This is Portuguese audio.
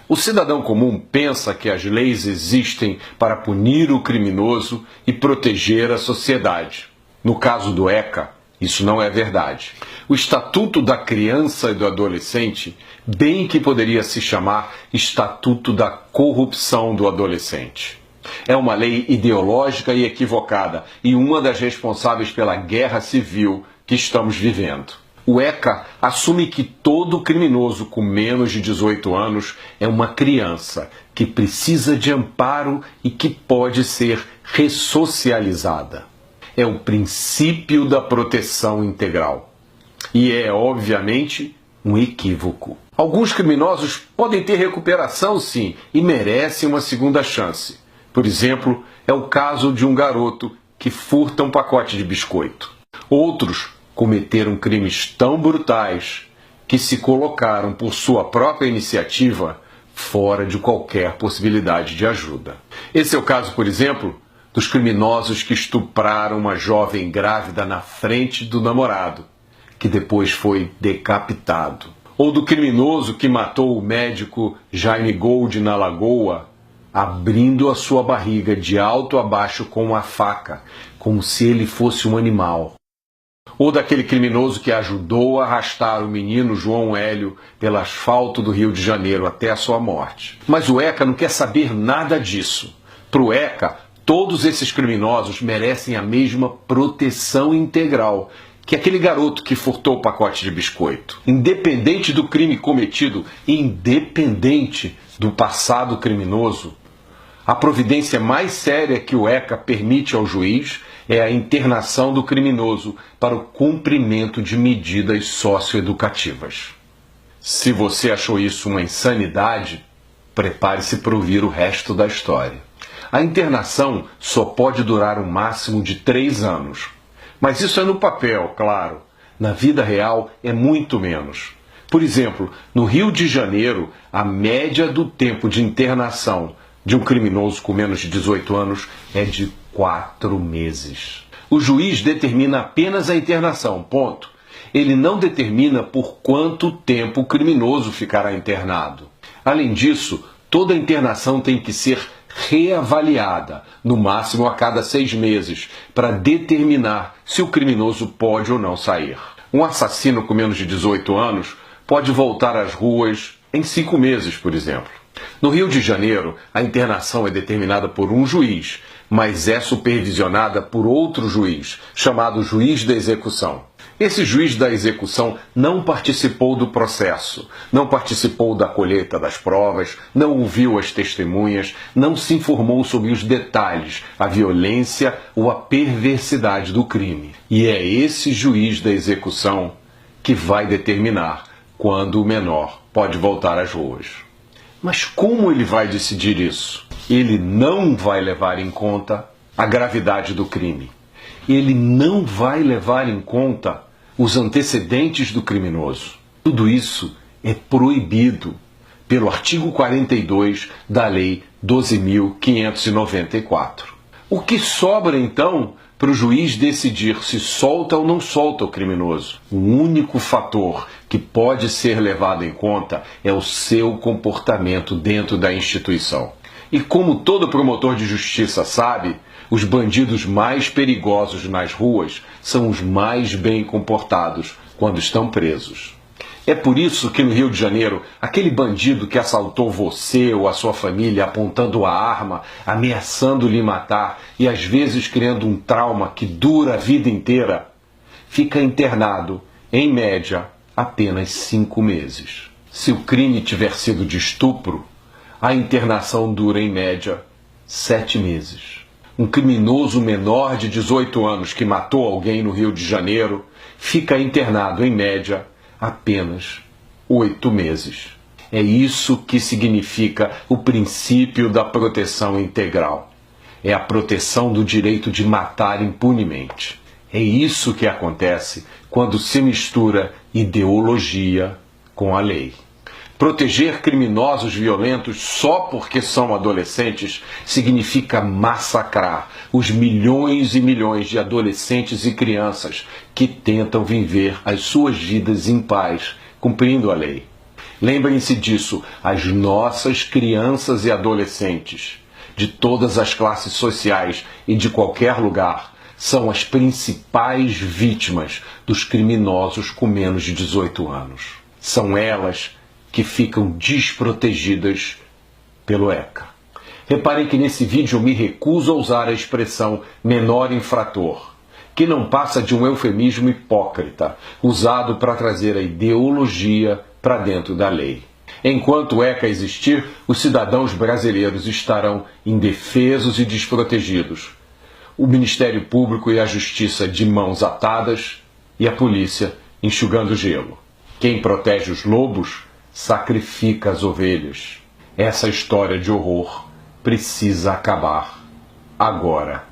O cidadão comum pensa que as leis existem para punir o criminoso e proteger a sociedade. No caso do ECA, isso não é verdade. O Estatuto da Criança e do Adolescente, bem que poderia se chamar Estatuto da Corrupção do Adolescente. É uma lei ideológica e equivocada e uma das responsáveis pela guerra civil que estamos vivendo. O ECA assume que todo criminoso com menos de 18 anos é uma criança que precisa de amparo e que pode ser ressocializada. É o princípio da proteção integral. E é, obviamente, um equívoco. Alguns criminosos podem ter recuperação, sim, e merecem uma segunda chance. Por exemplo, é o caso de um garoto que furta um pacote de biscoito. Outros cometeram crimes tão brutais que se colocaram por sua própria iniciativa fora de qualquer possibilidade de ajuda. Esse é o caso, por exemplo, dos criminosos que estupraram uma jovem grávida na frente do namorado, que depois foi decapitado. Ou do criminoso que matou o médico Jaime Gold na Lagoa, abrindo a sua barriga de alto a baixo com uma faca, como se ele fosse um animal. Ou daquele criminoso que ajudou a arrastar o menino João Hélio pelo asfalto do Rio de Janeiro até a sua morte. Mas o ECA não quer saber nada disso. Para o ECA, todos esses criminosos merecem a mesma proteção integral que aquele garoto que furtou o pacote de biscoito. Independente do crime cometido, independente do passado criminoso, a providência mais séria que o ECA permite ao juiz é a internação do criminoso para o cumprimento de medidas socioeducativas. Se você achou isso uma insanidade, prepare-se para ouvir o resto da história. A internação só pode durar um máximo de 3 anos. Mas isso é no papel, claro. Na vida real é muito menos. Por exemplo, no Rio de Janeiro, a média do tempo de internação de um criminoso com menos de 18 anos é de 4 meses. O juiz determina apenas a internação, ponto. Ele não determina por quanto tempo o criminoso ficará internado. Além disso, toda internação tem que ser reavaliada, no máximo a cada 6 meses, para determinar se o criminoso pode ou não sair. Um assassino com menos de 18 anos pode voltar às ruas em 5 meses, por exemplo. No Rio de Janeiro, a internação é determinada por um juiz, mas é supervisionada por outro juiz, chamado juiz da execução. Esse juiz da execução não participou do processo, não participou da colheita das provas, não ouviu as testemunhas, não se informou sobre os detalhes, a violência ou a perversidade do crime. E é esse juiz da execução que vai determinar quando o menor pode voltar às ruas. Mas como ele vai decidir isso? Ele não vai levar em conta a gravidade do crime. Ele não vai levar em conta os antecedentes do criminoso. Tudo isso é proibido pelo artigo 42 da Lei 12.594. O que sobra, então, para o juiz decidir se solta ou não solta o criminoso? O único fator que pode ser levado em conta é o seu comportamento dentro da instituição. E como todo promotor de justiça sabe, os bandidos mais perigosos nas ruas são os mais bem comportados quando estão presos. É por isso que no Rio de Janeiro, aquele bandido que assaltou você ou a sua família apontando a arma, ameaçando lhe matar e às vezes criando um trauma que dura a vida inteira, fica internado, em média, apenas 5 meses. Se o crime tiver sido de estupro, a internação dura, em média, 7 meses. Um criminoso menor de 18 anos que matou alguém no Rio de Janeiro fica internado, em média, apenas 8 meses. É isso que significa o princípio da proteção integral. É a proteção do direito de matar impunemente. É isso que acontece quando se mistura ideologia com a lei. Proteger criminosos violentos só porque são adolescentes significa massacrar os milhões e milhões de adolescentes e crianças que tentam viver as suas vidas em paz, cumprindo a lei. Lembrem-se disso, as nossas crianças e adolescentes, de todas as classes sociais e de qualquer lugar, são as principais vítimas dos criminosos com menos de 18 anos. São elas que ficam desprotegidas pelo ECA. Reparem que nesse vídeo eu me recuso a usar a expressão menor infrator, que não passa de um eufemismo hipócrita, usado para trazer a ideologia para dentro da lei. Enquanto o ECA existir, os cidadãos brasileiros estarão indefesos e desprotegidos. O Ministério Público e a Justiça de mãos atadas e a polícia enxugando gelo. Quem protege os lobos sacrifica as ovelhas. Essa história de horror precisa acabar agora.